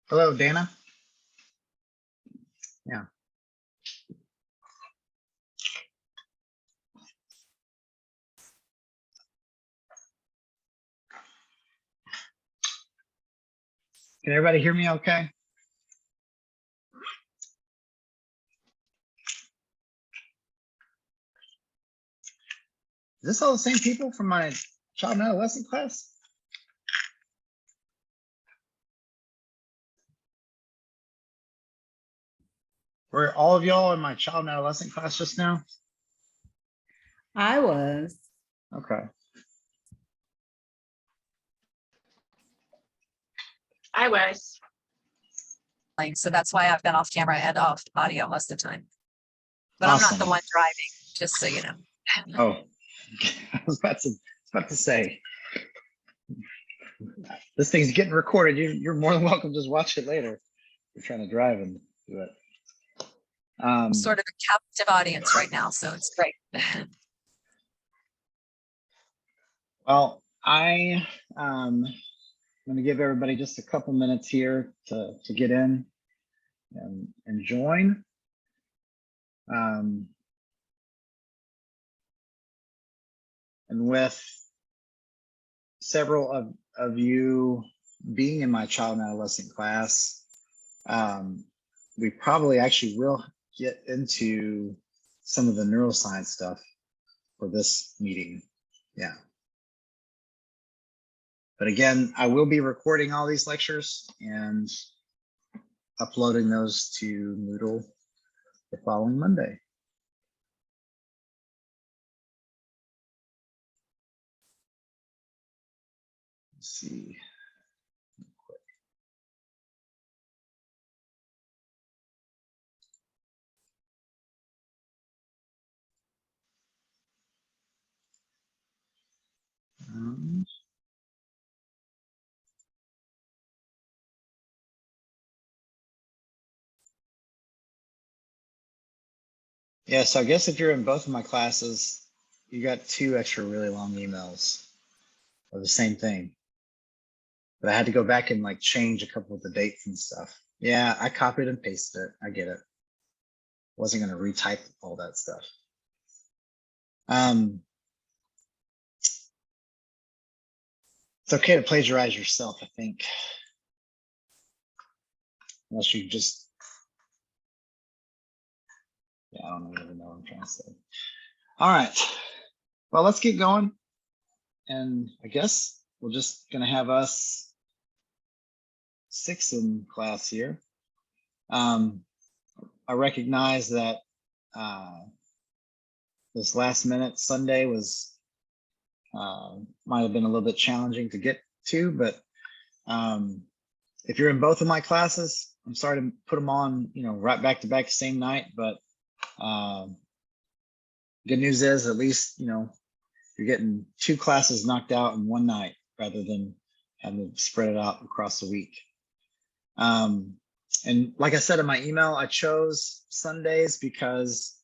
Hello, Dana. Yeah. Can everybody hear me okay? Is this all the same people from my child and adolescent class? Were all of y'all in my child and adolescent class just now? I was. Okay. I was. So that's why I've been off camera and off audio most of the time. But I'm not Awesome. the one driving, just so you know. Oh, I was about to say, this thing's getting recorded. You're more than welcome to just watch it later. You're trying to drive and do it. I'm sort of a captive audience right now, so it's great. Well, I'm going to give everybody just a couple minutes here to get in and join. And with several of you being in my child and adolescent class, we probably actually will get into some of the neuroscience stuff for this meeting. Yeah. But again, I will be recording all these lectures and uploading those to Moodle the following Monday. Let's see. Yeah, so I guess if you're in both of my classes, you got 2 extra really long emails of the same thing. But I had to go back and like change a couple of the dates and stuff. Yeah, I copied and pasted it. I get it. Wasn't going to retype all that stuff. It's okay to plagiarize yourself, I think. Unless you just, yeah, I don't really know what I'm trying to say. All right, well, let's get going. And I guess we're just gonna have us 6 in class here. I recognize that this last minute Sunday was, might have been a little bit challenging to get to, but if you're in both of my classes, I'm sorry to put them on, right back to back same night, but good news is at least, you're getting 2 classes knocked out in one night rather than having to spread it out across the week. And like I said in my email, I chose Sundays because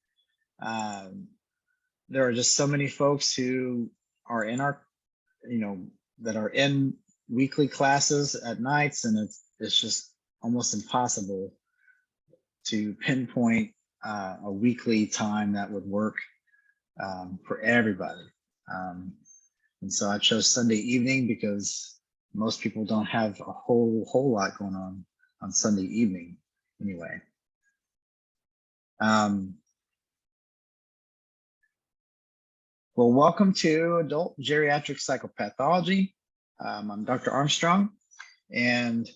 there are just so many folks who are in our, that are in weekly classes at nights, and it's just almost impossible to pinpoint a weekly time that would work for everybody. And so I chose Sunday evening because most people don't have a whole lot going on Sunday evening anyway. Well, welcome to Adult Geriatric Psychopathology. I'm Dr. Armstrong, and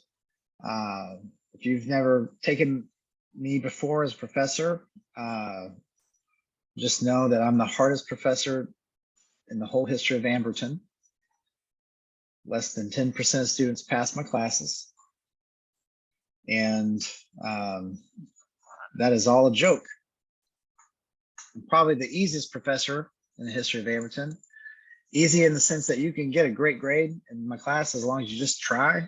if you've never taken me before as professor, just know that I'm the hardest professor in the whole history of Amberton. Less than 10% of students pass my classes. And that is all a joke. I'm probably the easiest professor in the history of Amberton. Easy in the sense that you can get a great grade in my class as long as you just try.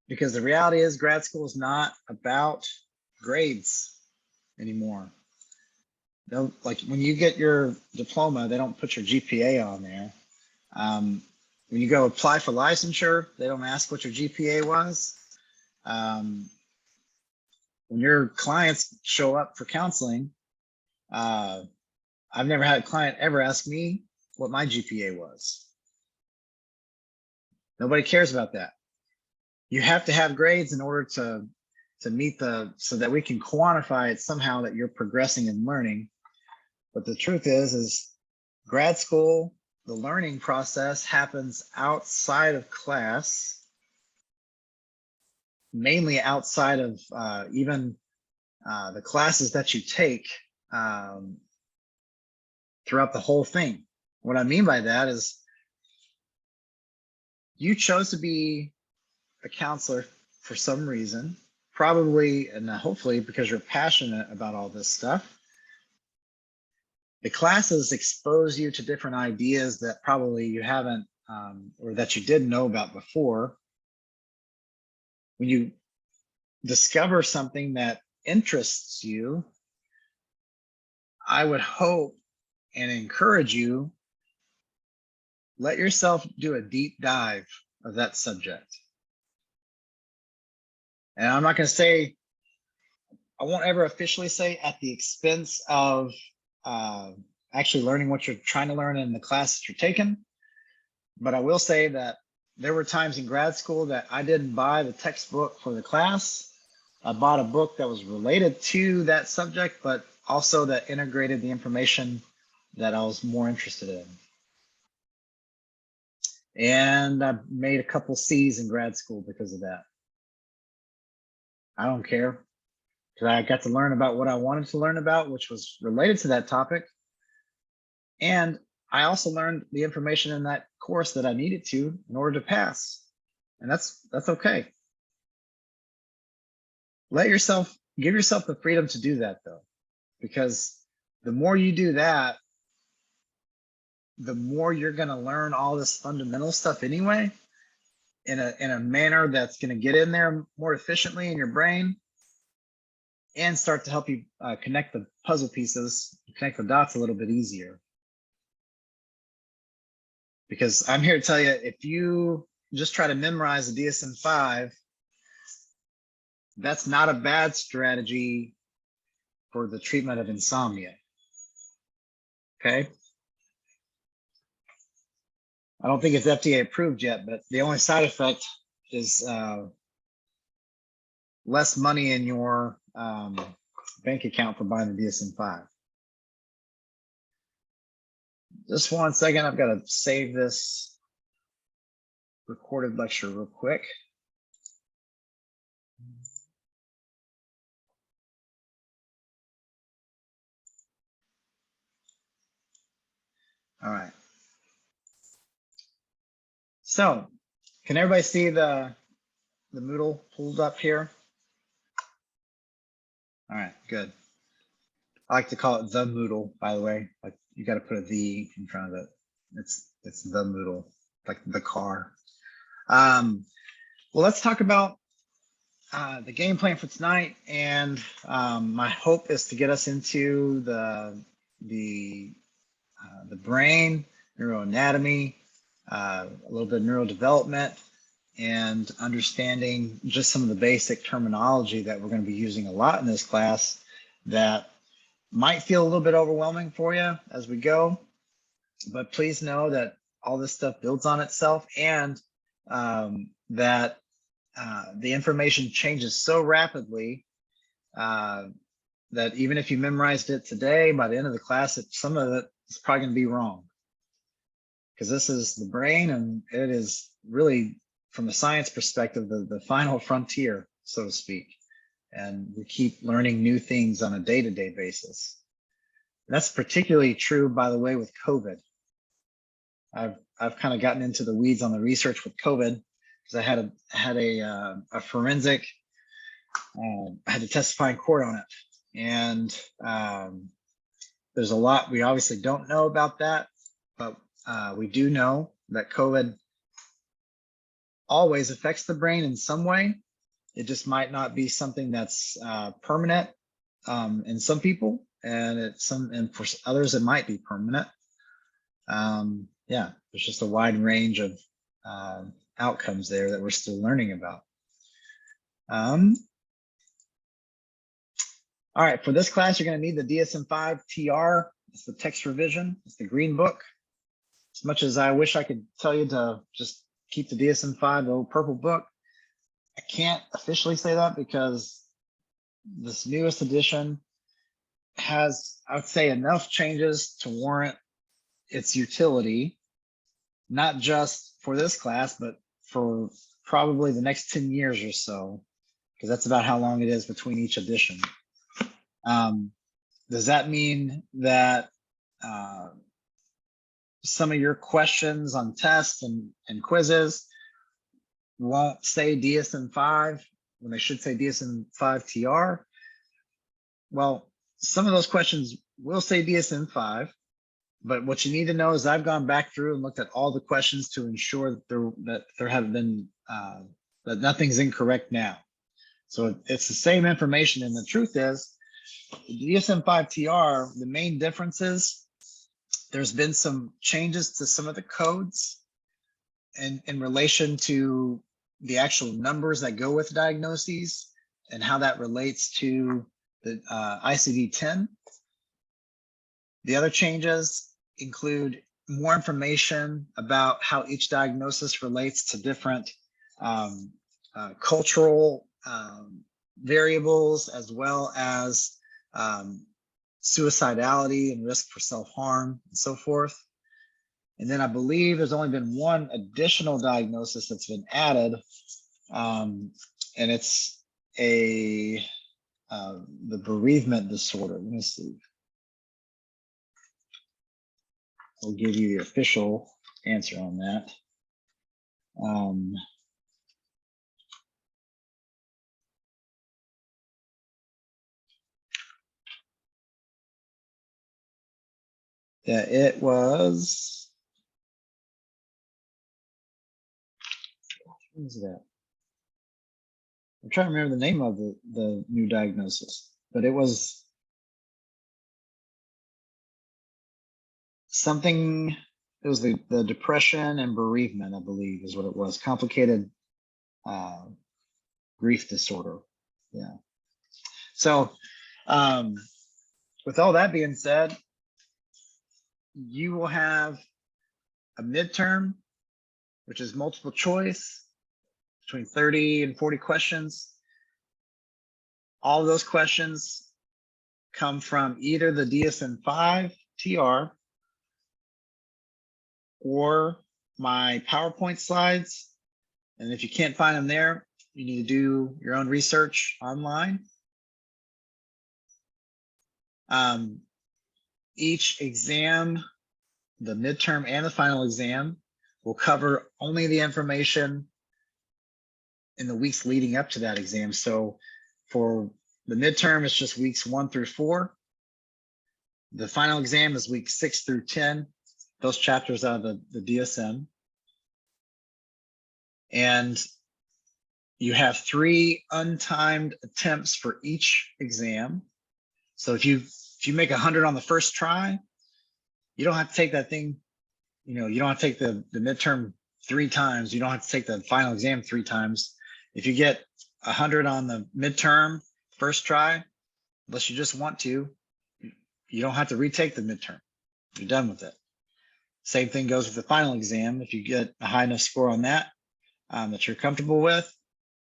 Because the reality is grad school is not about grades anymore. Like when you get your diploma, they don't put your GPA on there. when you go apply for licensure, they don't ask what your GPA was. When your clients show up for counseling, I've never had a client ever ask me what my GPA was. Nobody cares about that. You have to have grades in order to meet so that we can quantify it somehow that you're progressing and learning. But the truth is grad school, the learning process happens outside of class, mainly outside of even the classes that you take throughout the whole thing. What I mean by that is you chose to be a counselor for some reason, probably and hopefully because you're passionate about all this stuff. The classes expose you to different ideas that probably you haven't or that you didn't know about before. When you discover something that interests you, I would hope and encourage you, let yourself do a deep dive of that subject. And I'm not going to say, I won't ever officially say at the expense of actually learning what you're trying to learn in the class that you're taking. But I will say that there were times in grad school that I didn't buy the textbook for the class. I bought a book that was related to that subject, but also that integrated the information that I was more interested in. And I made a couple C's in grad school because of that. I don't care, because I got to learn about what I wanted to learn about, which was related to that topic. And I also learned the information in that course that I needed to in order to pass. And that's okay. Give yourself the freedom to do that though, because the more you do that, the more you're going to learn all this fundamental stuff anyway, in a manner that's going to get in there more efficiently in your brain and start to help you connect the puzzle pieces, connect the dots a little bit easier. Because I'm here to tell you, if you just try to memorize the DSM-5, that's not a bad strategy for the treatment of insomnia. Okay? I don't think it's FDA approved yet, but the only side effect is less money in your bank account for buying the DSM-5. Just 1 second, I've got to save this recorded lecture real quick. All right. So, can everybody see the Moodle pulled up here? All right, good. I like to call it the Moodle, by the way. Like, you got to put a "the" in front of it. It's the Moodle, like the car. Well, let's talk about the game plan for tonight. And my hope is to get us into the brain, neuroanatomy, a little bit of neurodevelopment, and understanding just some of the basic terminology that we're going to be using a lot in this class that might feel a little bit overwhelming for you as we go. But please know that all this stuff builds on itself, and that the information changes so rapidly that even if you memorized it today, by the end of the class, some of it is probably going to be wrong. Because this is the brain, and it is really, from a science perspective, the final frontier, so to speak. And we keep learning new things on a day-to-day basis. And that's particularly true, by the way, with COVID. I've kind of gotten into the weeds on the research with COVID because I had a forensic. I had to testify in court on it, and there's a lot we obviously don't know about that, but we do know that COVID always affects the brain in some way. It just might not be something that's permanent in some people, and for others it might be permanent. Yeah, there's just a wide range of outcomes there that we're still learning about. All right, for this class, you're going to need the DSM-5 TR. It's the text revision. It's the green book. As much as I wish I could tell you to just keep the DSM-5, the old purple book, I can't officially say that because this newest edition has, I would say, enough changes to warrant its utility, not just for this class, but for probably the next 10 years or so, because that's about how long it is between each edition. Does that mean that some of your questions on tests and quizzes won't say DSM-5 when they should say DSM-5 TR? Well, some of those questions will say DSM-5, but what you need to know is I've gone back through and looked at all the questions to ensure that there have been that nothing's incorrect now. So it's the same information, and the truth is, the DSM-5 TR, the main difference is there's been some changes to some of the codes and in relation to the actual numbers that go with diagnoses and how that relates to the ICD-10. The other changes include more information about how each diagnosis relates to different cultural variables, as well as suicidality and risk for self-harm and so forth. And then I believe there's only been one additional diagnosis that's been added, and it's the bereavement disorder. Let me see. I'll give you the official answer on that. Yeah, it was. What is that? I'm trying to remember the name of the new diagnosis, but it was something. It was the depression and bereavement, I believe, is what it was. Complicated grief disorder. Yeah. So, with all that being said, you will have a midterm, which is multiple choice, between 30 and 40 questions. All of those questions come from either the DSM-5 TR or my PowerPoint slides. And if you can't find them there, you need to do your own research online. Each exam, the midterm and the final exam, will cover only the information in the weeks leading up to that exam. So for the midterm, it's just weeks 1 through 4. The final exam is weeks 6 through 10, those chapters out of the DSM. And you have 3 untimed attempts for each exam. So if you make 100 on the first try, you don't have to take that thing, you don't have to take the midterm 3 times. You don't have to take the final exam 3 times. If you get 100 on the midterm first try, unless you just want to, you don't have to retake the midterm. You're done with it. Same thing goes with the final exam. If you get a high enough score on that, that you're comfortable with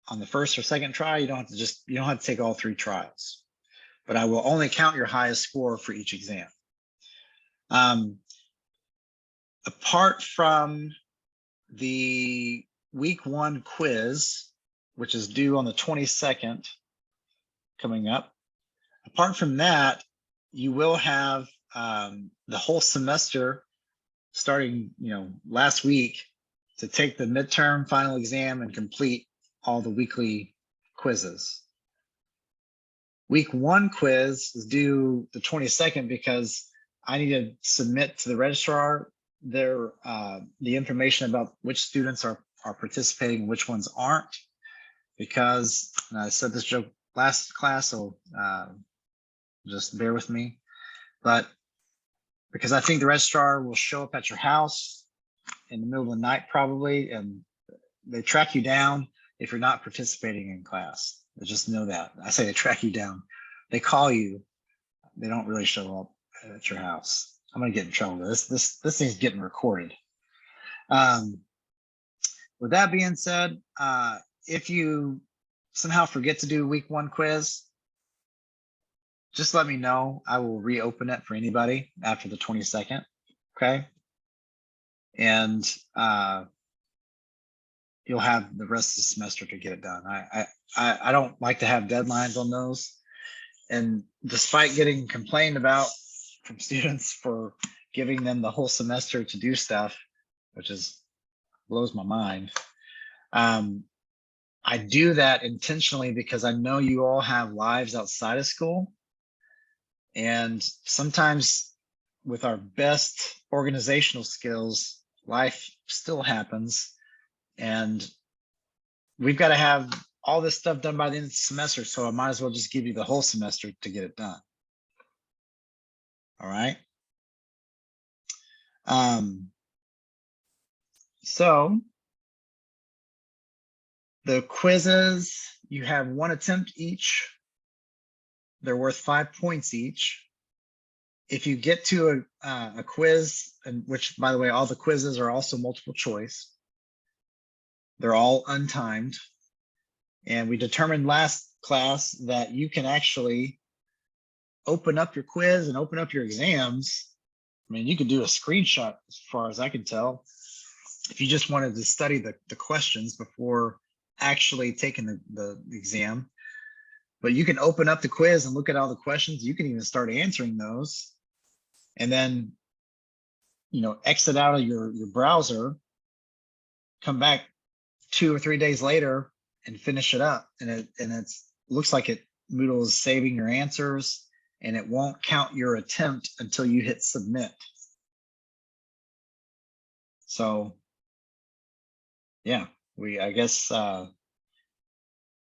on the first or second try, you don't have to take all 3 trials. But I will only count your highest score for each exam. Apart from the week 1 quiz, which is due on the 22nd coming up, apart from that, you will have the whole semester starting, last week to take the midterm final exam and complete all the weekly quizzes. Week 1 quiz is due the 22nd because I need to submit to the registrar the information about which students are participating, which ones aren't, because I said this joke last class, so just bear with me. But because I think the registrar will show up at your house in the middle of the night probably, and they track you down if you're not participating in class. Just know that. I say they track you down. They call you. They don't really show up at your house. I'm gonna get in trouble. This thing's getting recorded. With that being said, if you somehow forget to do week 1 quiz, just let me know. I will reopen it for anybody after the 22nd. Okay. And you'll have the rest of the semester to get it done. I don't like to have deadlines on those. And despite getting complained about from students for giving them the whole semester to do stuff, which is blows my mind. I do that intentionally because I know you all have lives outside of school. And sometimes with our best organizational skills, life still happens. And we've got to have all this stuff done by the end of the semester. So I might as well just give you the whole semester to get it done. All right. So the quizzes, you have 1 attempt each. They're worth 5 points each. If you get to a quiz, and which, by the way, all the quizzes are also multiple choice. They're all untimed. And we determined last class that you can actually open up your quiz and open up your exams. I mean, you could do a screenshot as far as I can tell, if you just wanted to study the questions before actually taking the exam. But you can open up the quiz and look at all the questions. You can even start answering those. And then, you know, exit out of your browser, come back 2 or 3 days later and finish it up. And it looks like Moodle is saving your answers, and it won't count your attempt until you hit submit. So yeah, I guess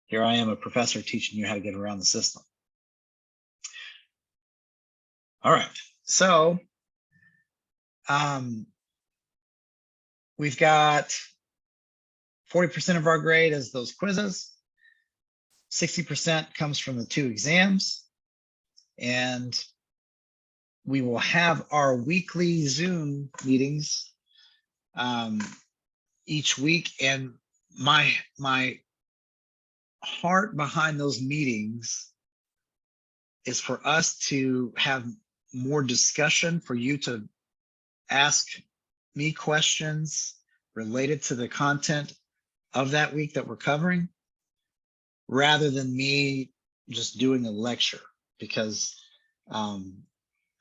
here I am, a professor teaching you how to get around the system. All right, so we've got 40% of our grade is those quizzes. 60% comes from the 2 exams. And we will have our weekly Zoom meetings each week. And my heart behind those meetings is for us to have more discussion, for you to ask me questions related to the content of that week that we're covering, rather than me just doing a lecture. Because I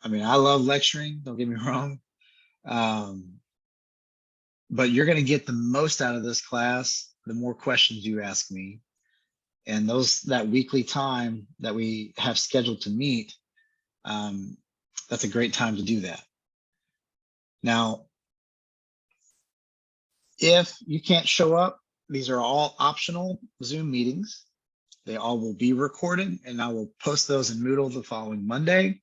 mean, I love lecturing, don't get me wrong, but you're going to get the most out of this class the more questions you ask me. And that weekly time that we have scheduled to meet, that's a great time to do that. Now, if you can't show up, these are all optional Zoom meetings. They all will be recorded, and I will post those in Moodle the following Monday.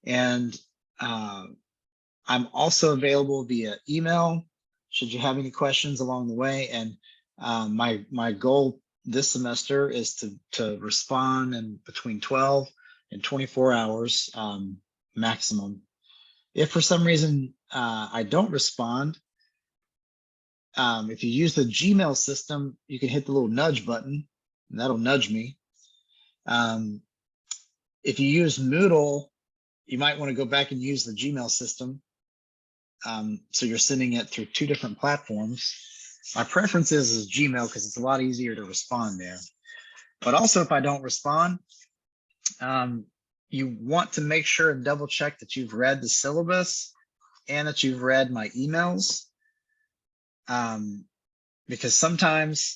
And I'm also available via email should you have any questions along the way. And my goal this semester is to respond in between 12 and 24 hours maximum. If for some reason I don't respond, if you use the Gmail system, you can hit the little nudge button, and that'll nudge me. If you use Moodle, you might want to go back and use the Gmail system. So you're sending it through 2 different platforms. My preference is Gmail because it's a lot easier to respond there. But also, if I don't respond, you want to make sure and double check that you've read the syllabus and that you've read my emails. Because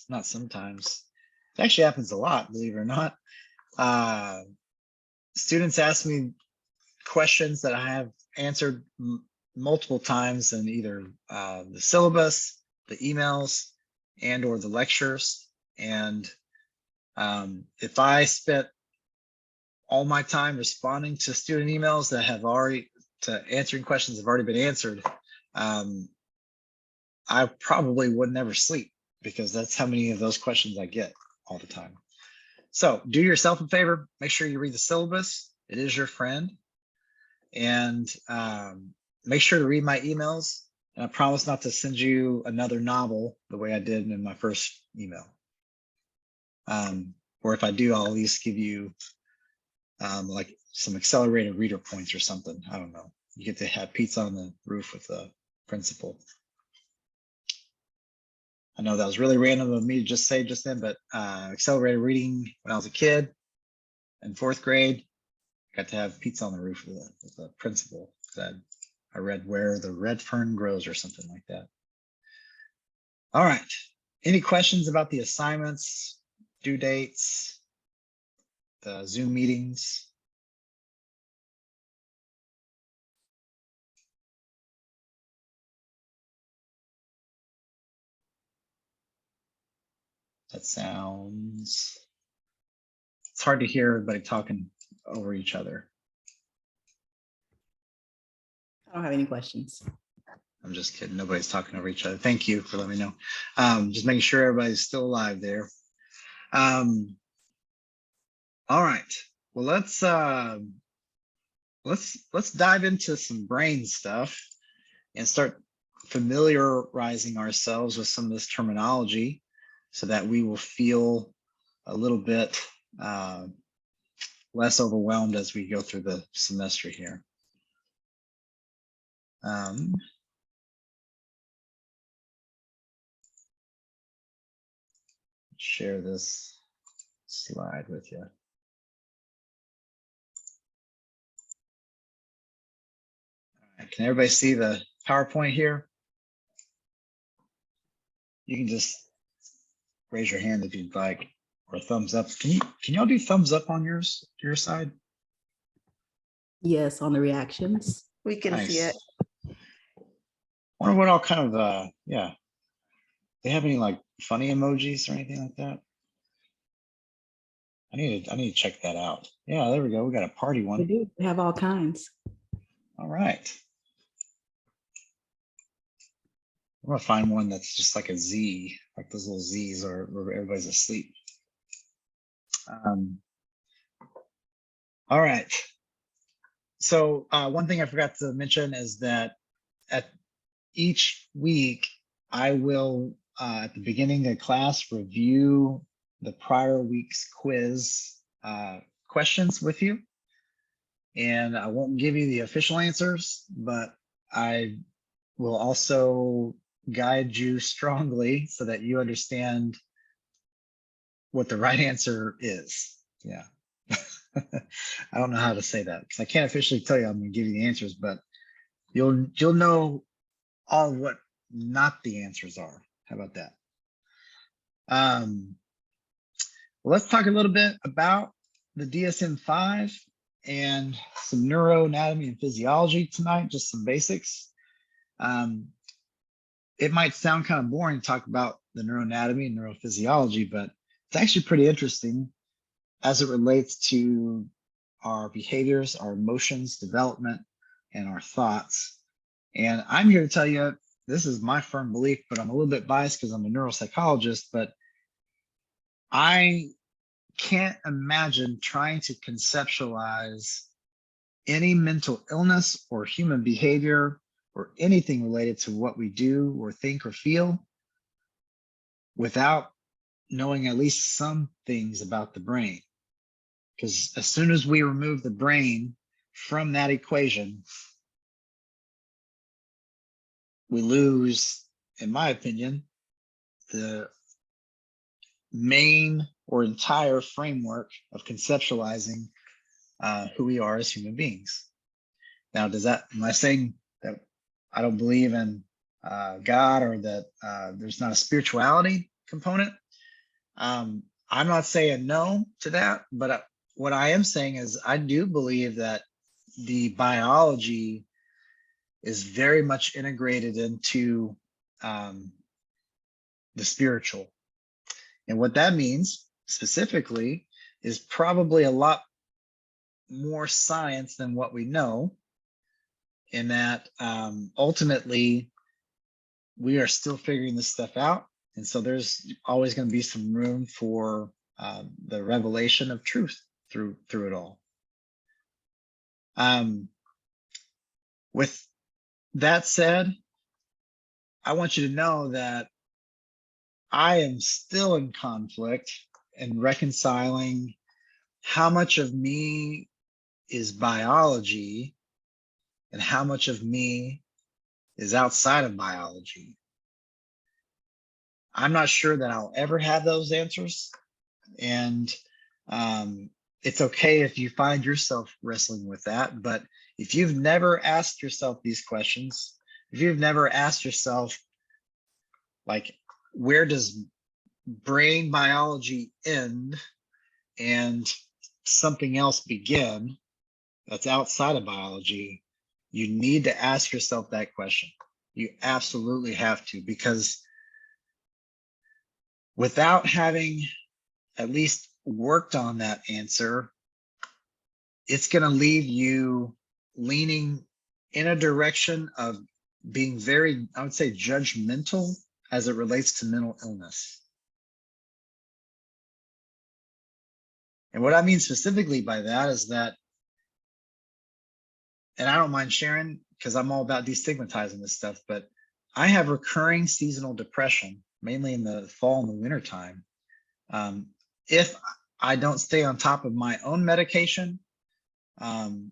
not sometimes, it actually happens a lot, believe it or not. Students ask me questions that I have answered multiple times in either the syllabus, the emails, and or the lectures. And if I spent all my time responding to student emails that have answering questions have already been answered, I probably would never sleep because that's how many of those questions I get all the time. So do yourself a favor, make sure you read the syllabus. It is your friend. And make sure to read my emails. And I promise not to send you another novel the way I did in my first email. Or if I do, I'll at least give you like some accelerated reader points or something. I don't know. You get to have pizza on the roof with the principal. I know that was really random of me to just say just then, but accelerated reading when I was a kid in 4th grade, got to have pizza on the roof with the principal. I read Where the Red Fern Grows or something like that. All right. Any questions about the assignments, due dates, the Zoom meetings? That sounds, it's hard to hear everybody talking over each other. I don't have any questions. I'm just kidding. Nobody's talking over each other. Thank you for letting me know. Just making sure everybody's still alive there. All right. Well, let's dive into some brain stuff and start familiarizing ourselves with some of this terminology so that we will feel a little bit less overwhelmed as we go through the semester here. Share this slide with you. Can everybody see the PowerPoint here? You can just raise your hand if you'd like, or a thumbs up. Can y'all do thumbs up on your side? Yes, on the reactions. We can see it. Wonder what all kind of yeah. They have any like funny emojis or anything like that? I need to check that out. Yeah, there we go. We got a party We one. do have all kinds. All right. I'm gonna find one that's just like a Z, like those little Z's or where everybody's asleep. All right. So one thing I forgot to mention is that at each week, I will, at the beginning of class, review the prior week's quiz questions with you. And I won't give you the official answers, but I will also guide you strongly so that you understand what the right answer is. Yeah. I don't know how to say that because I can't officially tell you I'm going to give you the answers, but you'll know all what not the answers are. How about that? Well, let's talk a little bit about the DSM-5 and some neuroanatomy and physiology tonight, just some basics. It might sound kind of boring to talk about the neuroanatomy and neurophysiology, but it's actually pretty interesting as it relates to our behaviors, our emotions, development, and our thoughts. And I'm here to tell you, this is my firm belief, but I'm a little bit biased because I'm a neuropsychologist, but I can't imagine trying to conceptualize any mental illness or human behavior or anything related to what we do or think or feel without knowing at least some things about the brain. Because as soon as we remove the brain from that equation, we lose, in my opinion, the main or entire framework of conceptualizing who we are as human beings. Now, am I saying that I don't believe in God or that there's not a spirituality component? I'm not saying no to that, but what I am saying is I do believe that the biology is very much integrated into the spiritual. And what that means specifically is probably a lot more science than what we know, in that ultimately we are still figuring this stuff out. And so there's always going to be some room for the revelation of truth through it all. With that said, I want you to know that I am still in conflict and reconciling how much of me is biology and how much of me is outside of biology. I'm not sure that I'll ever have those answers. And it's okay if you find yourself wrestling with that. But if you've never asked yourself these questions, if you've never asked yourself, like, where does brain biology end and something else begin that's outside of biology, you need to ask yourself that question. You absolutely have to, because without having at least worked on that answer, it's going to leave you leaning in a direction of being very, I would say, judgmental as it relates to mental illness. And what I mean specifically by that is that, and I don't mind sharing because I'm all about destigmatizing this stuff, but I have recurring seasonal depression, mainly in the fall and the winter time. If I don't stay on top of my own medication and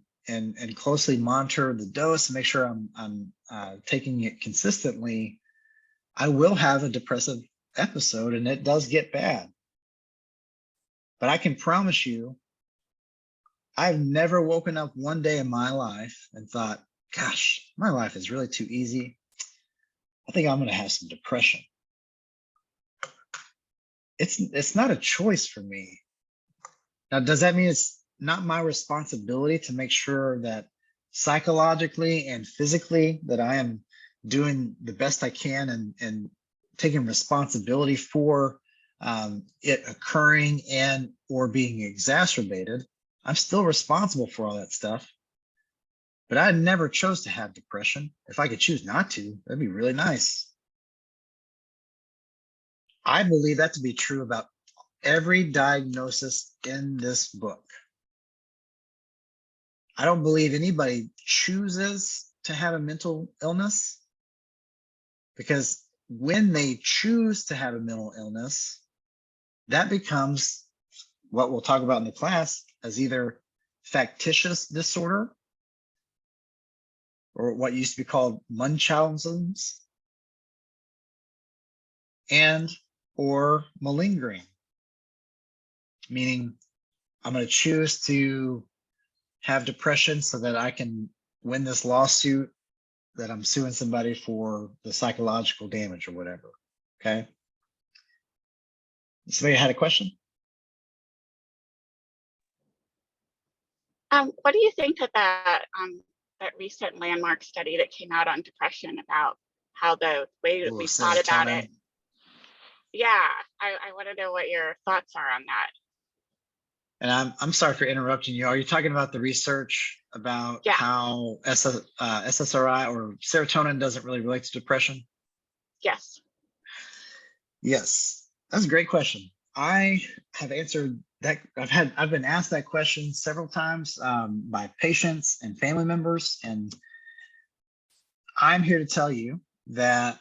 closely monitor the dose and make sure I'm taking it consistently, I will have a depressive episode, and it does get bad. But I can promise you, I've never woken up one day in my life and thought, gosh, my life is really too easy. I think I'm going to have some depression. It's not a choice for me. Now, does that mean it's not my responsibility to make sure that psychologically and physically that I am doing the best I can and taking responsibility for it occurring and or being exacerbated? I'm still responsible for all that stuff. But I never chose to have depression. If I could choose not to, that'd be really nice. I believe that to be true about every diagnosis in this book. I don't believe anybody chooses to have a mental illness, because when they choose to have a mental illness, that becomes what we'll talk about in the class as either factitious disorder, or what used to be called Munchausen's, and or malingering, meaning I'm going to choose to have depression so that I can win this lawsuit that I'm suing somebody for the psychological damage or whatever. Okay. Somebody had a question? What do you think that that recent landmark study that came out on depression about how the way that we thought about it? Yeah, I want to know what your thoughts are on that. And I'm sorry for interrupting you. Are you talking about the research about how SSRI or serotonin doesn't really relate to depression? Yes. Yes, that's a great question. I have answered that. I've been asked that question several times by patients and family members, and I'm here to tell you that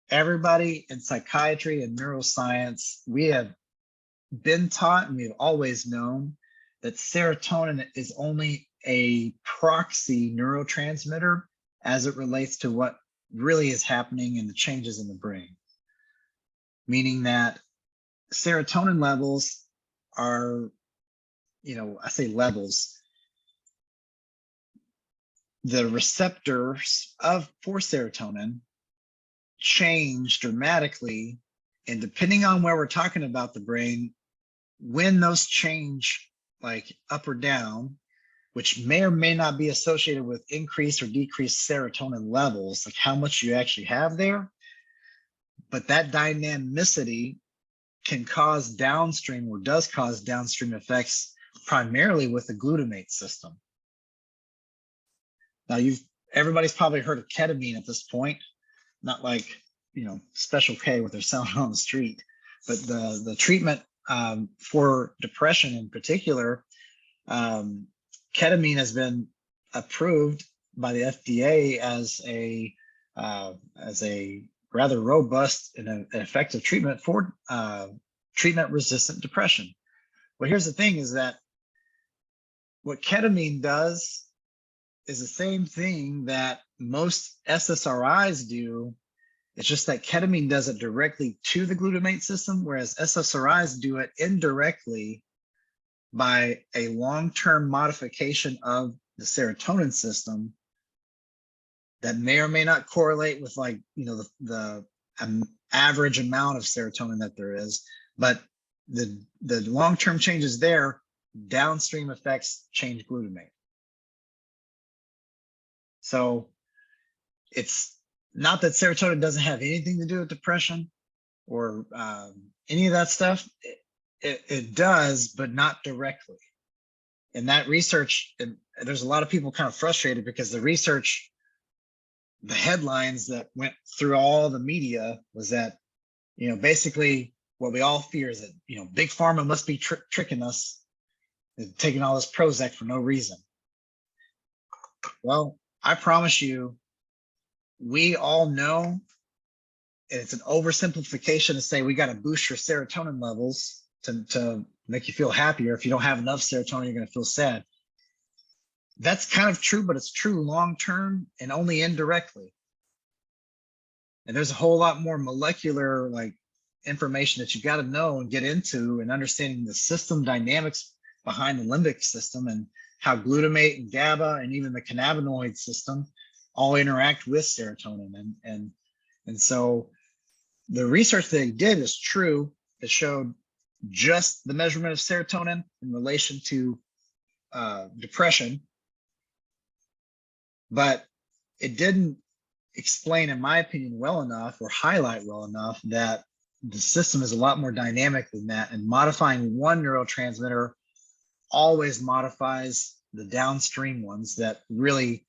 everybody in psychiatry and neuroscience, we have been taught and we've always known that serotonin is only a proxy neurotransmitter as it relates to what really is happening in the changes in the brain. Meaning that serotonin levels are, I say levels, the receptors for serotonin change dramatically, and depending on where we're talking about the brain, when those change like up or down, which may or may not be associated with increased or decreased serotonin levels, like how much you actually have there, but that dynamicity can cause downstream, or does cause downstream effects, primarily with the glutamate system. Now everybody's probably heard of ketamine at this point. not like, Special K what they're selling on the street, but the treatment for depression in particular, ketamine has been approved by the FDA as a rather robust and an effective treatment for treatment-resistant depression. But here's the thing: is that what ketamine does is the same thing that most SSRIs do. It's just that ketamine does it directly to the glutamate system, whereas SSRIs do it indirectly by a long-term modification of the serotonin system that may or may not correlate with, like, the average amount of serotonin that there is, but the long-term changes there, downstream effects change glutamate. So it's not that serotonin doesn't have anything to do with depression or any of that stuff. It does, but not directly. And that research, and there's a lot of people kind of frustrated because the research, the headlines that went through all the media was that, basically what we all fear is that, big pharma must be tricking us and taking all this Prozac for no reason. Well, I promise you, we all know, and it's an oversimplification to say we got to boost your serotonin levels to make you feel happier. If you don't have enough serotonin, you're going to feel sad. That's kind of true, but it's true long-term and only indirectly. And there's a whole lot more molecular information that you got to know and get into, and understanding the system dynamics behind the limbic system and how glutamate and GABA and even the cannabinoid system all interact with serotonin. And so the research they did is true. It showed just the measurement of serotonin in relation to depression, but it didn't explain, in my opinion, well enough or highlight well enough that the system is a lot more dynamic than that, and modifying one neurotransmitter always modifies the downstream ones that really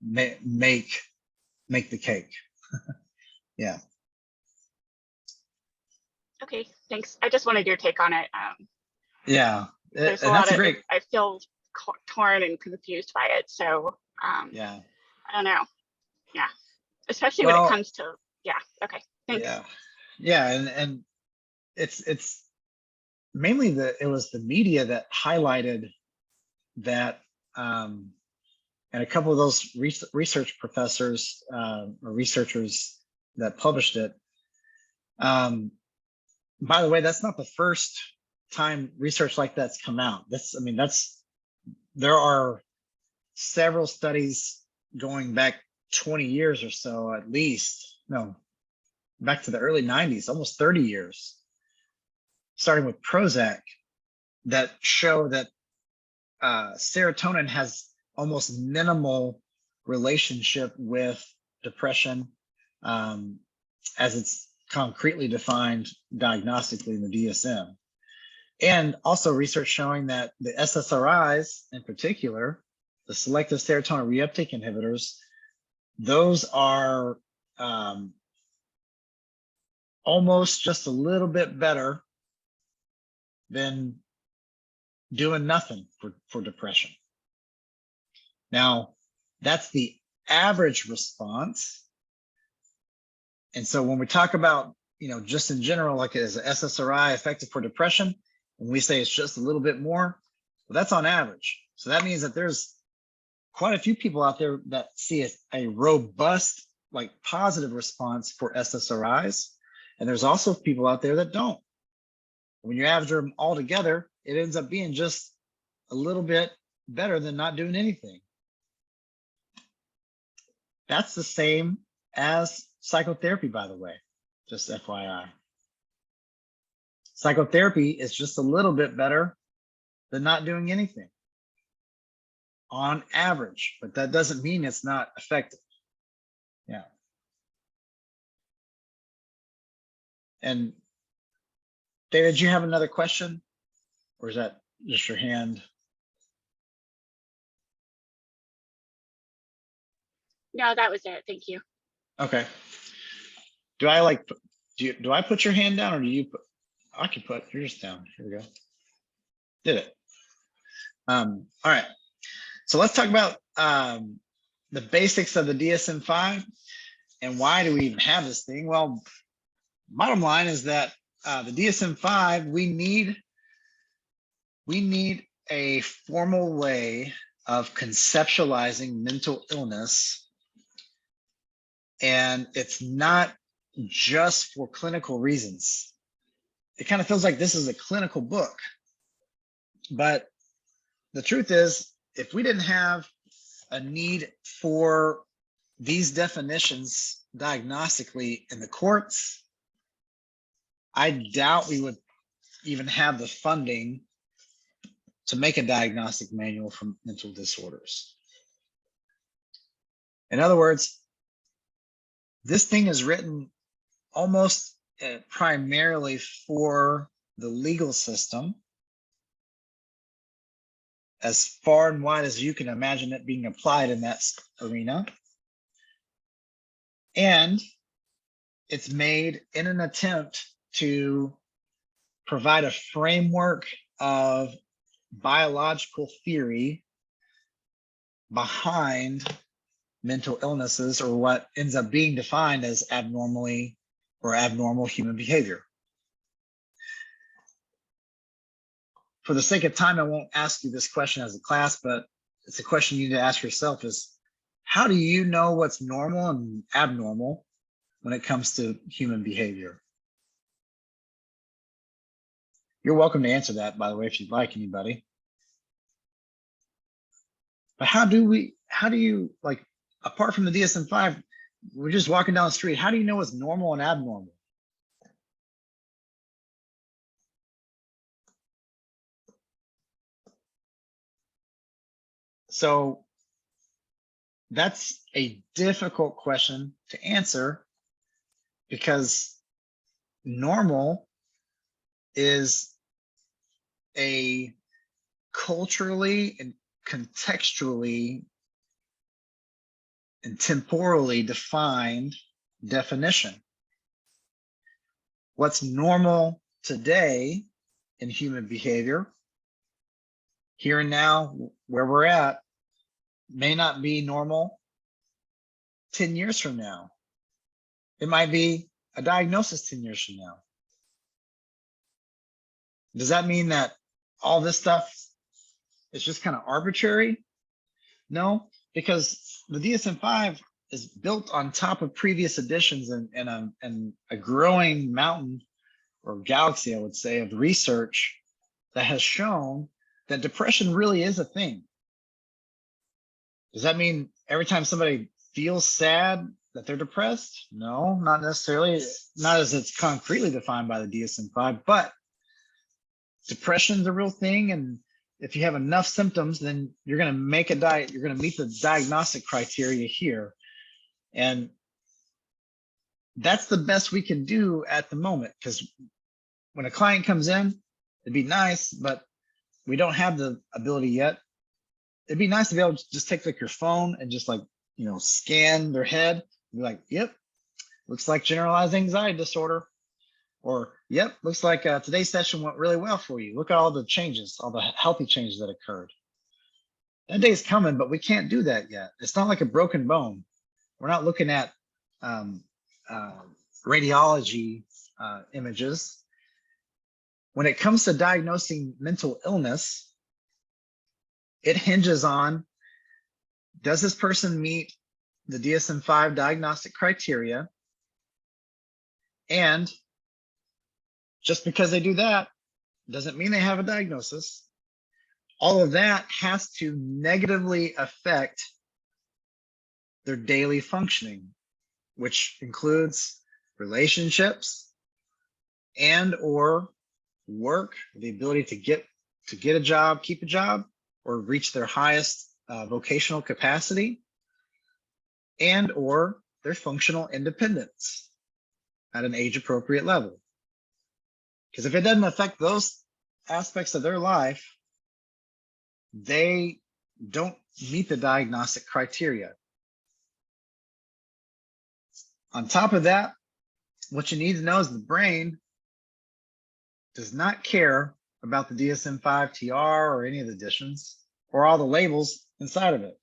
make the cake. Yeah. Okay, thanks. I just wanted your take on it. Yeah, There's a and lot that's of, great. I feel torn and confused by it. So Yeah. I don't know. Yeah, especially when it comes to, yeah. Okay, thanks. Yeah, and it's mainly it was the media that highlighted that, and a couple of those research professors or researchers that published it. By the way, that's not the first time research like that's come out. There are several studies going back 20 years or so, at least, no, back to the early 90s, almost 30 years, starting with Prozac, that show that serotonin has almost minimal relationship with depression, as it's concretely defined diagnostically in the DSM. And also research showing that the SSRIs in particular, the selective serotonin reuptake inhibitors, those are almost just a little bit better than doing nothing for depression. Now, that's the average response. And so when we talk about, just in general, like as an SSRI effective for depression, when we say it's just a little bit more, well, that's on average. So that means that there's quite a few people out there that see a robust, positive response for SSRIs. And there's also people out there that don't. When you average them all together, it ends up being just a little bit better than not doing anything. That's the same as psychotherapy, by the way, just FYI. Psychotherapy is just a little bit better than not doing anything on average, but that doesn't mean it's not effective. Yeah. And David, do you have another question, or is that just your hand? No, that was it. Thank you. Okay. Do I do I put your hand down or do you put, I can put yours down. Here we go. Did it. All right. So let's talk about the basics of the DSM-5 and why do we even have this thing? Well, bottom line is that the DSM-5, we need a formal way of conceptualizing mental illness. And it's not just for clinical reasons. It kind of feels like this is a clinical book. But the truth is, if we didn't have a need for these definitions diagnostically in the courts, I doubt we would even have the funding to make a diagnostic manual for mental disorders. In other words, this thing is written almost primarily for the legal system, as far and wide as you can imagine it being applied in that arena. And it's made in an attempt to provide a framework of biological theory behind mental illnesses, or what ends up being defined as abnormal human behavior. For the sake of time, I won't ask you this question as a class, but it's a question you need to ask yourself is, how do you know what's normal and abnormal when it comes to human behavior? You're welcome to answer that, by the way, if you'd like, anybody. But how do you, like, apart from the DSM-5, we're just walking down the street, how do you know what's normal and abnormal? So that's a difficult question to answer, because normal is a culturally and contextually and temporally defined definition. What's normal today in human behavior, here and now, where we're at, may not be normal 10 years from now. It might be a diagnosis 10 years from now. Does that mean that all this stuff is just kind of arbitrary? No, because the DSM-5 is built on top of previous editions and a growing mountain or galaxy, I would say, of research that has shown that depression really is a thing. Does that mean every time somebody feels sad that they're depressed? No, not necessarily, not as it's concretely defined by the DSM-5, but depression is a real thing. And if you have enough symptoms, then you're going to make you're going to meet the diagnostic criteria here. And that's the best we can do at the moment, because when a client comes in, it'd be nice, but we don't have the ability yet. It'd be nice to be able to just take like your phone and just like, scan their head and be like, yep, looks like generalized anxiety disorder. Or, yep, looks like today's session went really well for you. Look at all the changes, all the healthy changes that occurred. That day's coming, but we can't do that yet. It's not like a broken bone. We're not looking at radiology images. When it comes to diagnosing mental illness, it hinges on, does this person meet the DSM-5 diagnostic criteria? And just because they do that doesn't mean they have a diagnosis. All of that has to negatively affect their daily functioning, which includes relationships and or work, the ability to get a job, keep a job, or reach their highest vocational capacity, and or their functional independence at an age appropriate level. Because if it doesn't affect those aspects of their life, they don't meet the diagnostic criteria. On top of that, what you need to know is the brain does not care about the DSM-5 TR or any of the additions or all the labels inside of it.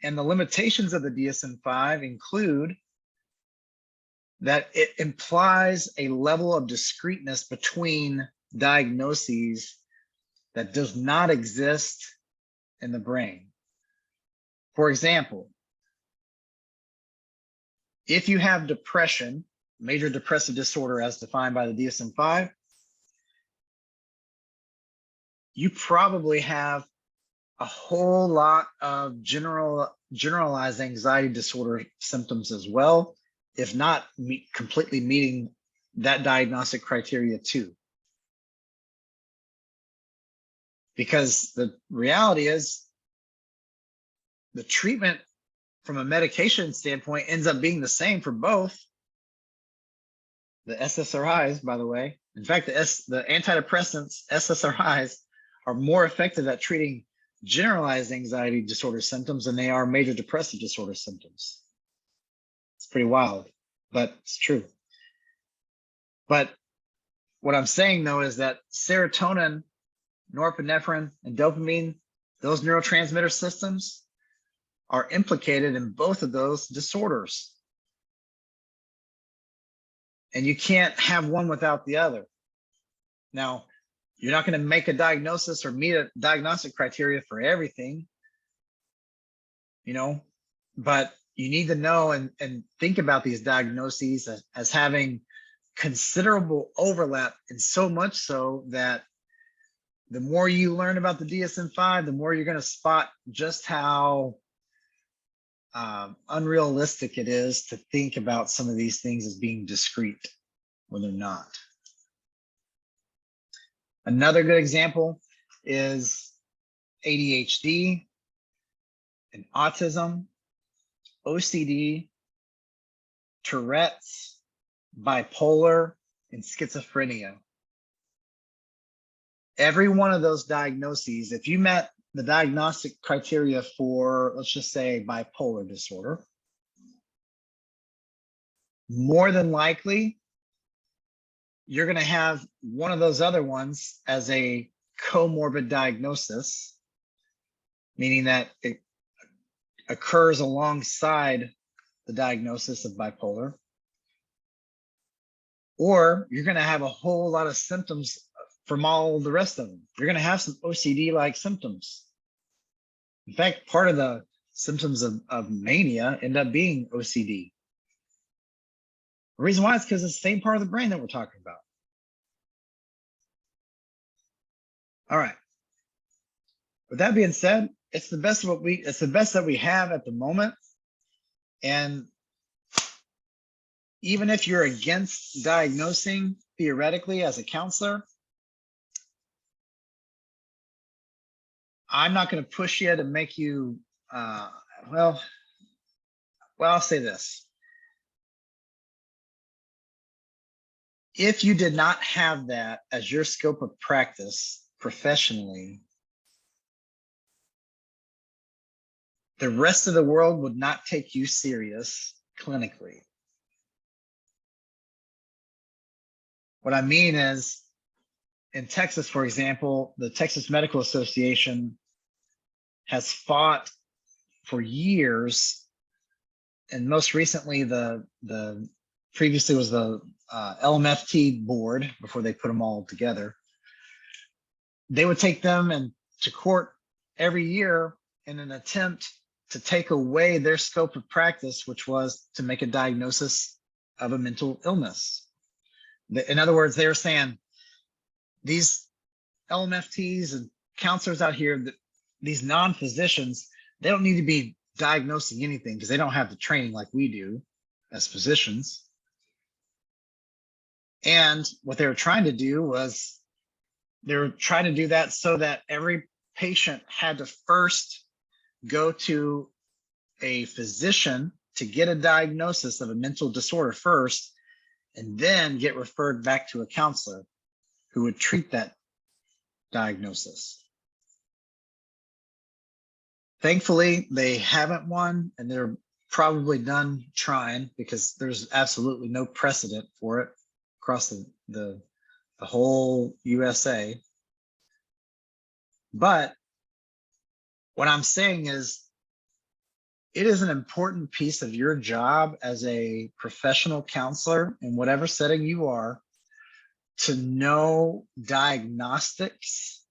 And the limitations of the DSM-5 include that it implies a level of discreteness between diagnoses that does not exist in the brain. For example, if you have depression, major depressive disorder as defined by the DSM-5, you probably have a whole lot of generalized anxiety disorder symptoms as well, if not completely meeting that diagnostic criteria too. Because the reality is the treatment from a medication standpoint ends up being the same for both. The SSRIs, by the way, in fact, the antidepressants, SSRIs, are more effective at treating generalized anxiety disorder symptoms than they are major depressive disorder symptoms. It's pretty wild, but it's true. But what I'm saying though is that serotonin, norepinephrine, and dopamine, those neurotransmitter systems, are implicated in both of those disorders. And you can't have one without the other. Now, you're not going to make a diagnosis or meet a diagnostic criteria for everything, you know, but you need to know and think about these diagnoses as having considerable overlap, and so much so that the more you learn about the DSM-5, the more you're going to spot just how unrealistic it is to think about some of these things as being discrete when they're not. Another good example is ADHD and autism, OCD, Tourette's, bipolar, and schizophrenia. Every one of those diagnoses, if you met the diagnostic criteria for, let's just say, bipolar disorder, more than likely, you're going to have one of those other ones as a comorbid diagnosis, meaning that it occurs alongside the diagnosis of bipolar. Or you're going to have a whole lot of symptoms from all the rest of them. You're going to have some OCD-like symptoms. In fact, part of the symptoms of mania end up being OCD. The reason why is because it's the same part of the brain that we're talking about. All right. With that being said, it's the best that we have at the moment. And even if you're against diagnosing theoretically as a counselor, I'm not going to push you to make you, well, I'll say this. If you did not have that as your scope of practice professionally, the rest of the world would not take you serious clinically. What I mean is, in Texas, for example, the Texas Medical Association has fought for years, and most recently previously was the LMFT board before they put them all together. They would take them to court every year in an attempt to take away their scope of practice, which was to make a diagnosis of a mental illness. In other words, they were saying these LMFTs and counselors out here, these non-physicians, they don't need to be diagnosing anything because they don't have the training like we do as physicians. And what they were trying to do was they were trying to do that so that every patient had to first go to a physician to get a diagnosis of a mental disorder first, and then get referred back to a counselor who would treat that diagnosis. Thankfully, they haven't won, and they're probably done trying, because there's absolutely no precedent for it across the whole USA. But what I'm saying is, it is an important piece of your job as a professional counselor in whatever setting you are to know diagnostics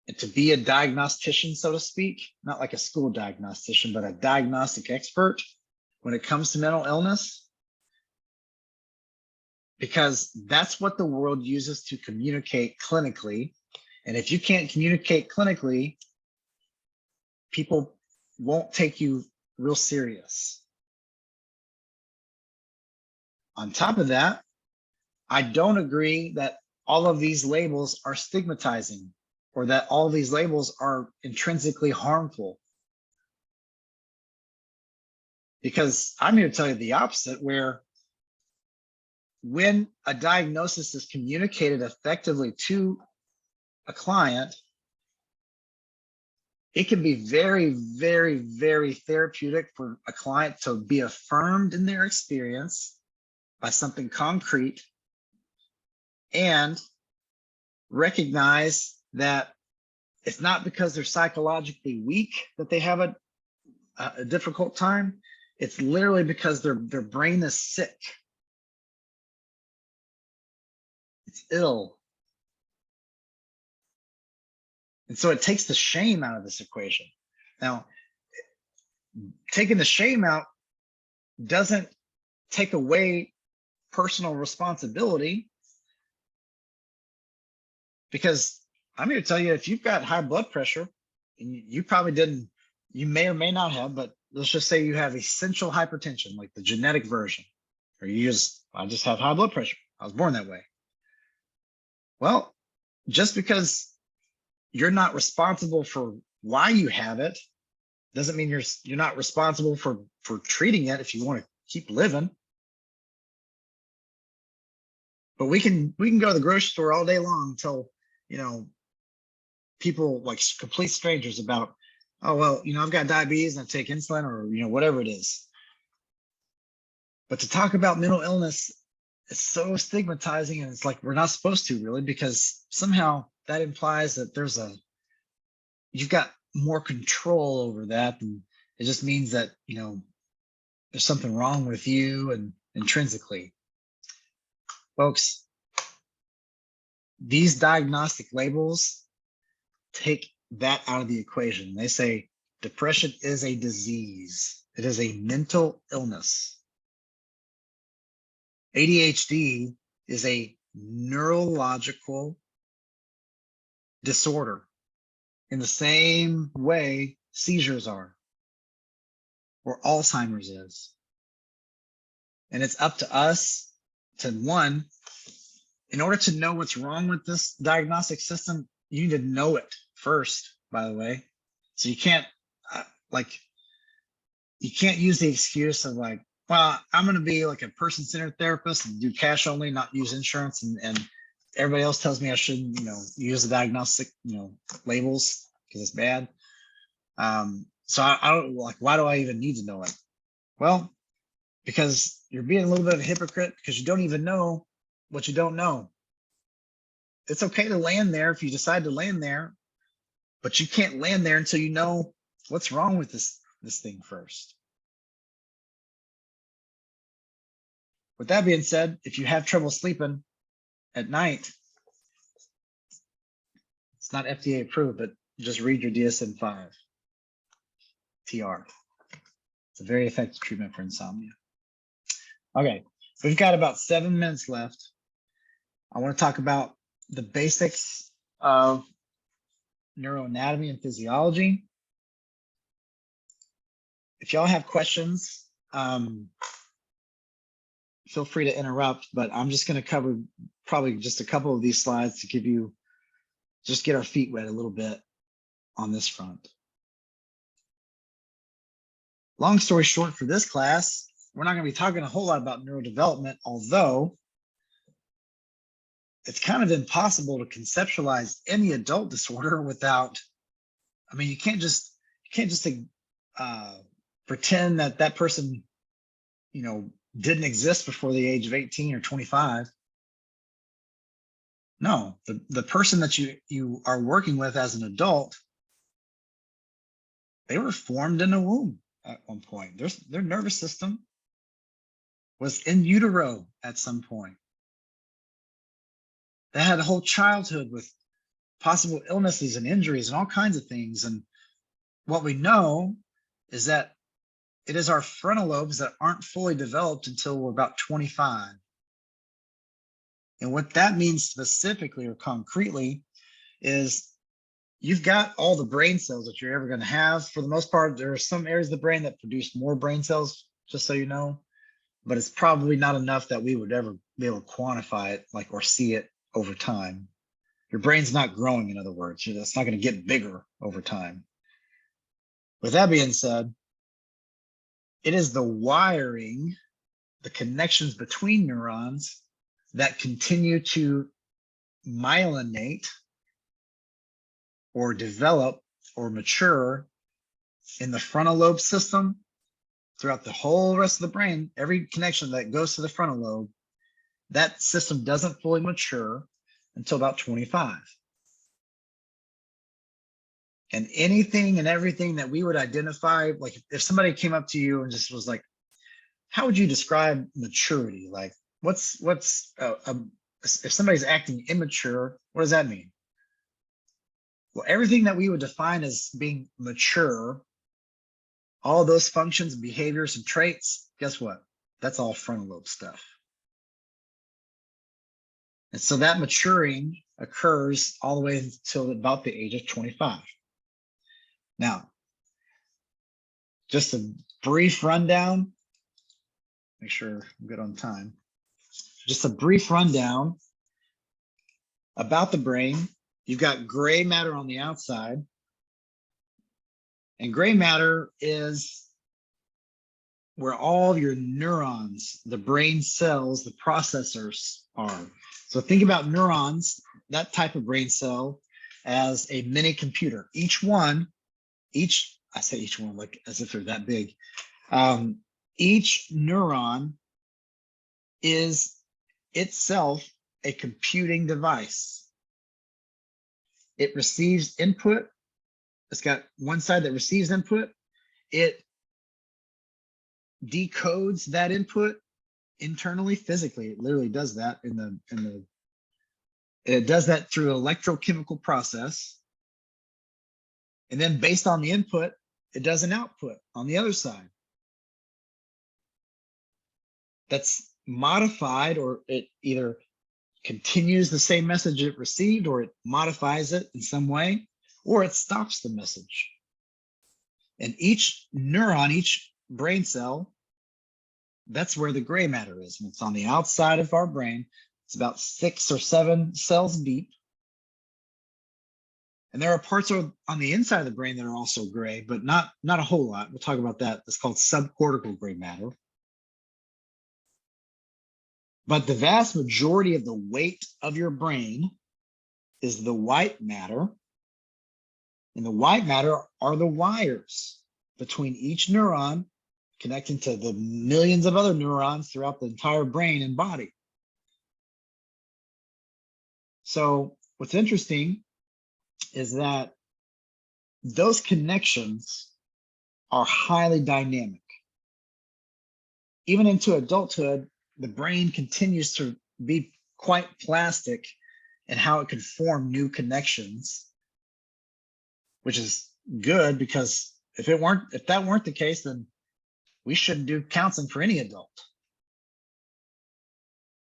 and to be a diagnostician, so to speak, not like a school diagnostician, but a diagnostic expert when it comes to mental illness, because that's what the world uses to communicate clinically. And if you can't communicate clinically, people won't take you real serious. On top of that, I don't agree that all of these labels are stigmatizing or that all of these labels are intrinsically harmful. Because I'm here to tell you the opposite, where when a diagnosis is communicated effectively to a client, it can be very, very, very therapeutic for a client to be affirmed in their experience by something concrete and recognize that it's not because they're psychologically weak that they have a difficult time. It's literally because their brain is sick. It's ill. And so it takes the shame out of this equation. Now, taking the shame out doesn't take away personal responsibility, because I'm here to tell you, if you've got high blood pressure, and you probably didn't, you may or may not have, but let's just say you have essential hypertension, like the genetic version, or I just have high blood pressure. I was born that way. Well, just because you're not responsible for why you have it doesn't mean you're not responsible for treating it if you want to keep living. But we can go to the grocery store all day long and tell, people, like complete strangers, about, oh, well, I've got diabetes and I take insulin, or, whatever it is. But to talk about mental illness is so stigmatizing, and it's like we're not supposed to, really, because somehow that implies that you've got more control over that, and it just means that, there's something wrong with you and intrinsically. Folks, these diagnostic labels take that out of the equation. They say depression is a disease. It is a mental illness. ADHD is a neurological disorder in the same way seizures are, or Alzheimer's is. And it's up to us to, one, in order to know what's wrong with this diagnostic system, you need to know it first, by the way. So you can't use the excuse of like, well, I'm going to be like a person-centered therapist and do cash only, not use insurance, and everybody else tells me I shouldn't, use the diagnostic, labels because it's bad. So I don't, like, why do I even need to know it? Well, because you're being a little bit of a hypocrite, because you don't even know what you don't know. It's okay to land there if you decide to land there, but you can't land there until you know what's wrong with this thing first. With that being said, if you have trouble sleeping at night, it's not FDA approved, but just read your DSM-5 TR. It's a very effective treatment for insomnia. Okay, we've got about 7 minutes left. I want to talk about the basics of neuroanatomy and physiology. If y'all have questions, feel free to interrupt, but I'm just going to cover probably just a couple of these slides to get our feet wet a little bit on this front. Long story short, for this class, we're not going to be talking a whole lot about neurodevelopment, although it's kind of impossible to conceptualize any adult disorder without, you can't just pretend that that person, didn't exist before the age of 18 or 25. No, the person that you are working with as an adult, they were formed in a womb at one point. Their nervous system was in utero at some point. They had a whole childhood with possible illnesses and injuries and all kinds of things. And what we know is that it is our frontal lobes that aren't fully developed until we're about 25. And what that means specifically or concretely is you've got all the brain cells that you're ever going to have. For the most part, there are some areas of the brain that produce more brain cells, just so you know, but it's probably not enough that we would ever be able to quantify it, like, or see it over time. Your brain's not growing, in other words. It's not going to get bigger over time. With that being said, it is the wiring, the connections between neurons that continue to myelinate or develop or mature in the frontal lobe system throughout the whole rest of the brain. Every connection that goes to the frontal lobe, that system doesn't fully mature until about 25. And anything and everything that we would identify, like if somebody came up to you and just was like, how would you describe maturity? Like, if somebody's acting immature, what does that mean? Well, everything that we would define as being mature, all those functions, behaviors, and traits, guess what? That's all frontal lobe stuff. And so that maturing occurs all the way until about the age of 25. Now, just a brief rundown, make sure I'm good on time. Just a brief rundown about the brain. You've got gray matter on the outside, and gray matter is where all of your neurons, the brain cells, the processors are. So think about neurons, that type of brain cell, as a mini computer. I say each one like as if they're that big. Each neuron is itself a computing device. It receives input. It's got one side that receives input. It decodes that input internally, physically. It literally does that it does that through an electrochemical process. And then based on the input, it does an output on the other side. That's modified, or it either continues the same message it received, or it modifies it in some way, or it stops the message. And each neuron, each brain cell, that's where the gray matter is. And it's on the outside of our brain. It's about 6 or 7 cells deep. And there are parts on the inside of the brain that are also gray, but not a whole lot. We'll talk about that. It's called subcortical gray matter. But the vast majority of the weight of your brain is the white matter. And the white matter are the wires between each neuron connecting to the millions of other neurons throughout the entire brain and body. So what's interesting is that those connections are highly dynamic. Even into adulthood, the brain continues to be quite plastic in how it can form new connections, which is good, because if that weren't the case, then we shouldn't do counseling for any adult.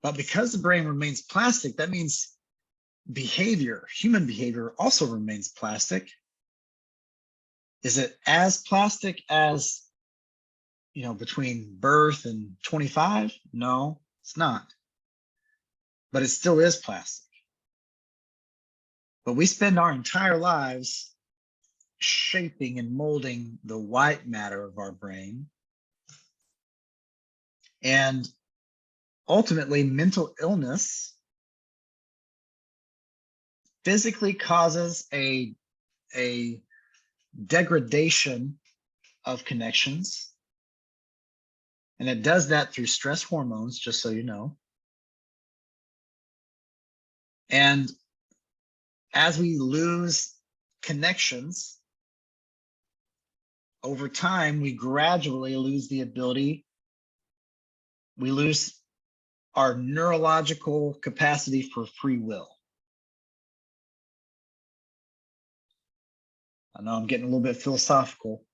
But because the brain remains plastic, that means human behavior also remains plastic. Is it as plastic as, between birth and 25? No, it's not. But it still is plastic. But we spend our entire lives shaping and molding the white matter of our brain. And ultimately, mental illness physically causes a degradation of connections. And it does that through stress hormones, just so you know. And as we lose connections over time, we gradually lose the ability, we lose our neurological capacity for free will. I know I'm getting a little bit philosophical,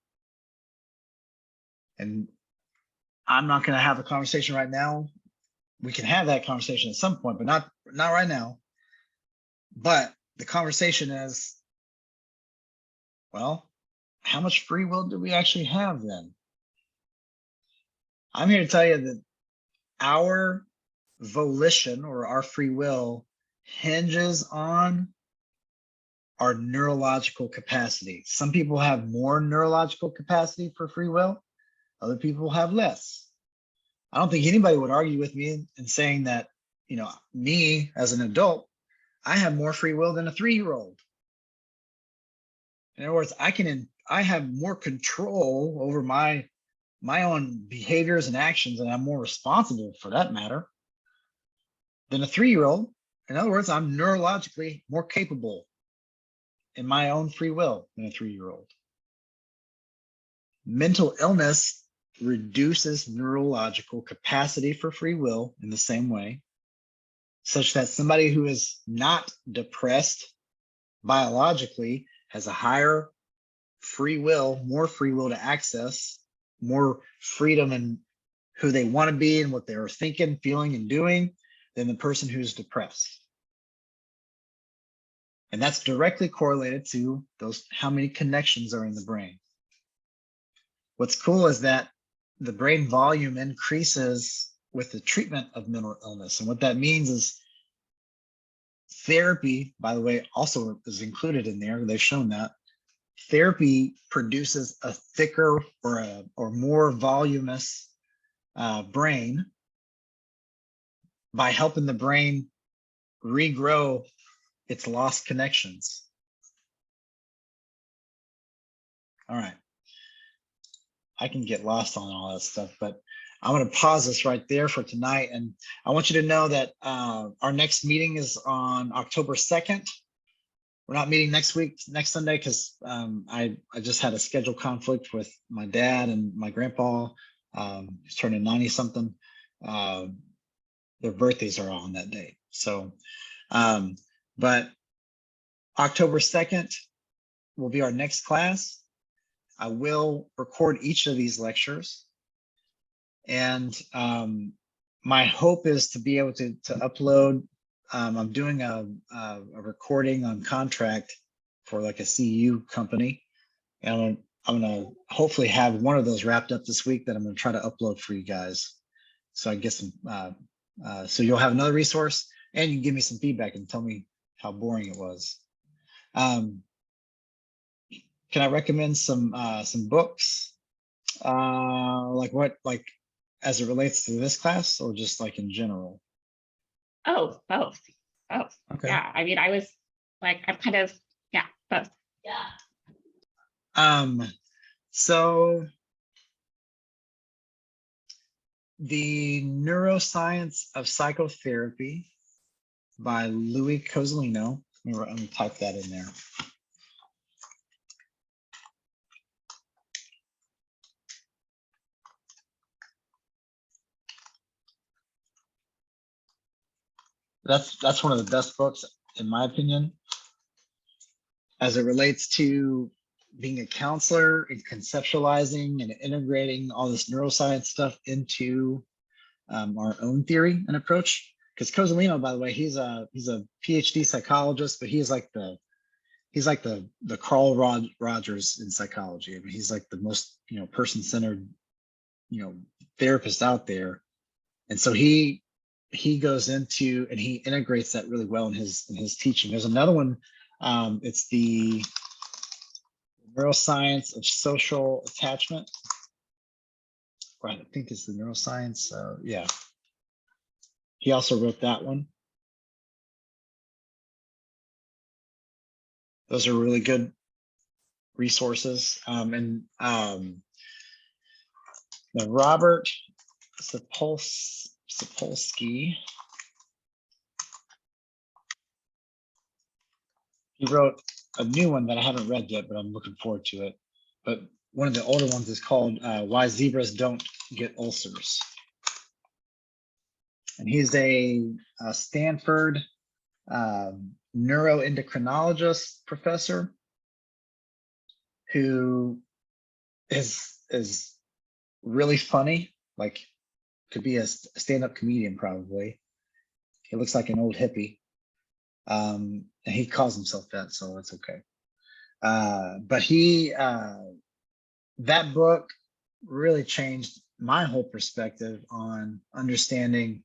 and I'm not going to have a conversation right now. We can have that conversation at some point, but not right now. But the conversation is, well, how much free will do we actually have then? I'm here to tell you that our volition or our free will hinges on our neurological capacity. Some people have more neurological capacity for free will. Other people have less. I don't think anybody would argue with me in saying that, you know, me as an adult, I have more free will than a 3-year-old. In other words, I have more control over my own behaviors and actions, and I'm more responsible for that matter than a 3-year-old. In other words, I'm neurologically more capable in my own free will than a 3-year-old. Mental illness reduces neurological capacity for free will in the same way, such that somebody who is not depressed biologically has a higher free will, more free will to access, more freedom in who they want to be and what they're thinking, feeling, and doing than the person who's depressed. And that's directly correlated to how many connections are in the brain. What's cool is that the brain volume increases with the treatment of mental illness. And what that means is therapy, by the way, also is included in there. They've shown that therapy produces a thicker or more voluminous brain by helping the brain regrow its lost connections. All right. I can get lost on all that stuff, but I'm going to pause this right there for tonight. And I want you to know that our next meeting is on October 2nd. We're not meeting next Sunday, because I just had a schedule conflict with my dad and my grandpa. He's turning 90 something. Their birthdays are on that day. So, but October 2nd will be our next class. I will record each of these lectures. And my hope is to be able to upload. I'm doing a recording on contract for like a CEU company. And I'm gonna hopefully have one of those wrapped up this week that I'm gonna try to upload for you guys. So I get some, so you'll have another resource, and you can give me some feedback and tell me how boring it was. Can I recommend some books? Like as it relates to this class, or just like in general? Oh, both. Okay. Yeah. I mean, I was like, I'm kind of, yeah, both. So the Neuroscience of Psychotherapy by Louis Cozolino. Let me type that in there. That's one of the best books, in my opinion, as it relates to being a counselor and conceptualizing and integrating all this neuroscience stuff into our own theory and approach. Because Cozolino, by the way, he's a PhD psychologist, but he's like the Carl Rogers in psychology. I mean, he's like the most person-centered therapist out there, and so he goes into and he integrates that really well in his teaching. There's another one. It's the Neuroscience of Social Attachment. Right, I think it's the neuroscience. Yeah. He also wrote that one. Those are really good resources. The Robert Sapolsky. He wrote a new one that I haven't read yet, but I'm looking forward to it. But one of the older ones is called Why Zebras Don't Get Ulcers. And he's a Stanford neuroendocrinologist professor who is really funny, like could be a stand-up comedian probably. He looks like an old hippie. And he calls himself that, so it's okay. But that book really changed my whole perspective on understanding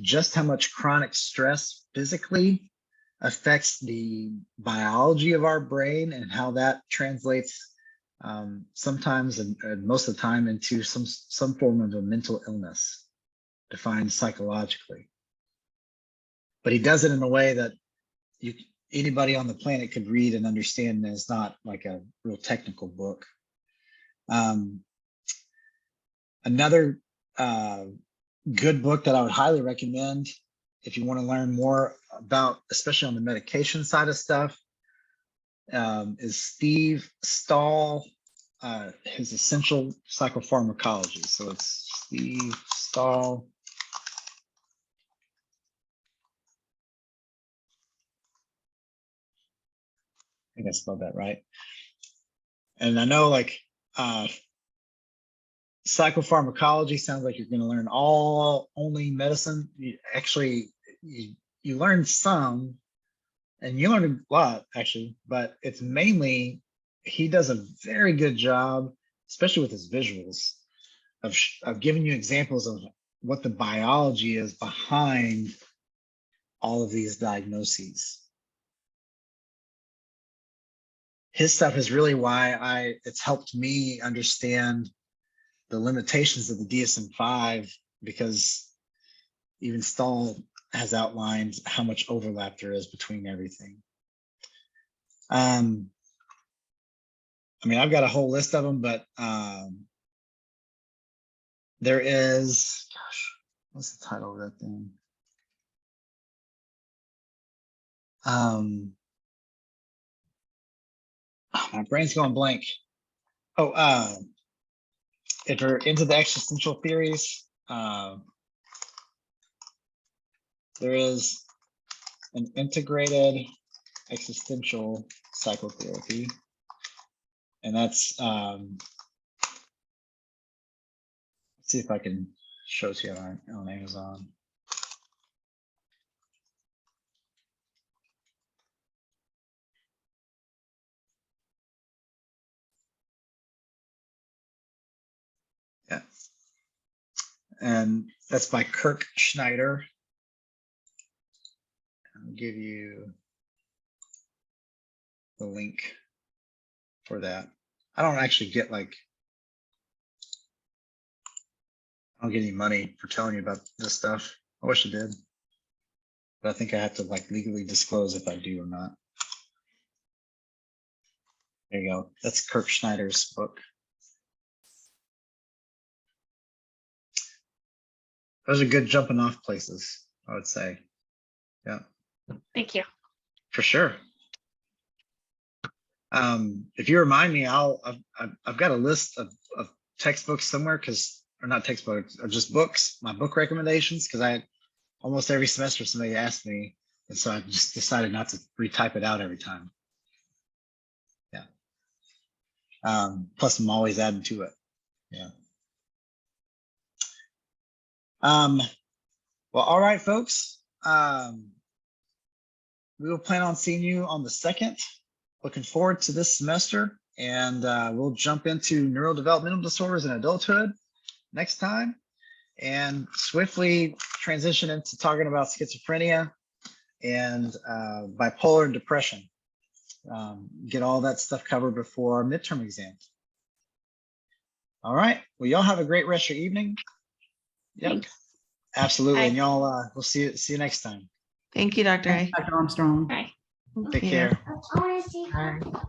just how much chronic stress physically affects the biology of our brain and how that translates sometimes and most of the time into some form of a mental illness defined psychologically. But he does it in a way that anybody on the planet could read and understand, and it's not like a real technical book. Another good book that I would highly recommend if you want to learn more about, especially on the medication side of stuff, is Steve Stahl, his Essential Psychopharmacology. So it's Steve Stahl. I think I spelled that right. And I know like psychopharmacology sounds like you're going to learn only medicine. You learn some, and you learn a lot actually, but it's mainly, he does a very good job, especially with his visuals, of giving you examples of what the biology is behind all of these diagnoses. His stuff is really why it's helped me understand the limitations of the DSM-5, because even Stahl has outlined how much overlap there is between everything. I mean, I've got a whole list of them, but there is, gosh, what's the title of that thing? My brain's going blank. Oh, if you're into the existential theories, there is an integrated existential psychotherapy, and that's let's see if I can show it to you on Amazon. Yeah, and that's by Kirk Schneider. I'll give you the link for that. I don't actually get I don't get any money for telling you about this stuff. I wish I did, but I think I have to legally disclose if I do or not. There you go. That's Kirk Schneider's book. Those are good jumping off places, I would say. Yeah. Thank you. For sure. If you remind me, I've got a list of textbooks somewhere, or not textbooks, or just books, my book recommendations, because I almost every semester somebody asked me, and so I just decided not to retype it out every time. Yeah. Plus I'm always adding to it. Yeah. Well, all right, folks. We will plan on seeing you on the 2nd. Looking forward to this semester, and we'll jump into neurodevelopmental disorders in adulthood next time, and swiftly transition into talking about schizophrenia and bipolar and depression. Get all that stuff covered before our midterm exams. All right. Well, y'all have a great rest of your evening. Yep. Thanks. Absolutely. Bye. And y'all, we'll see you next time. Thank you, Dr. A. Dr. Armstrong. Bye. Take Yeah. care. I want to see her. Bye.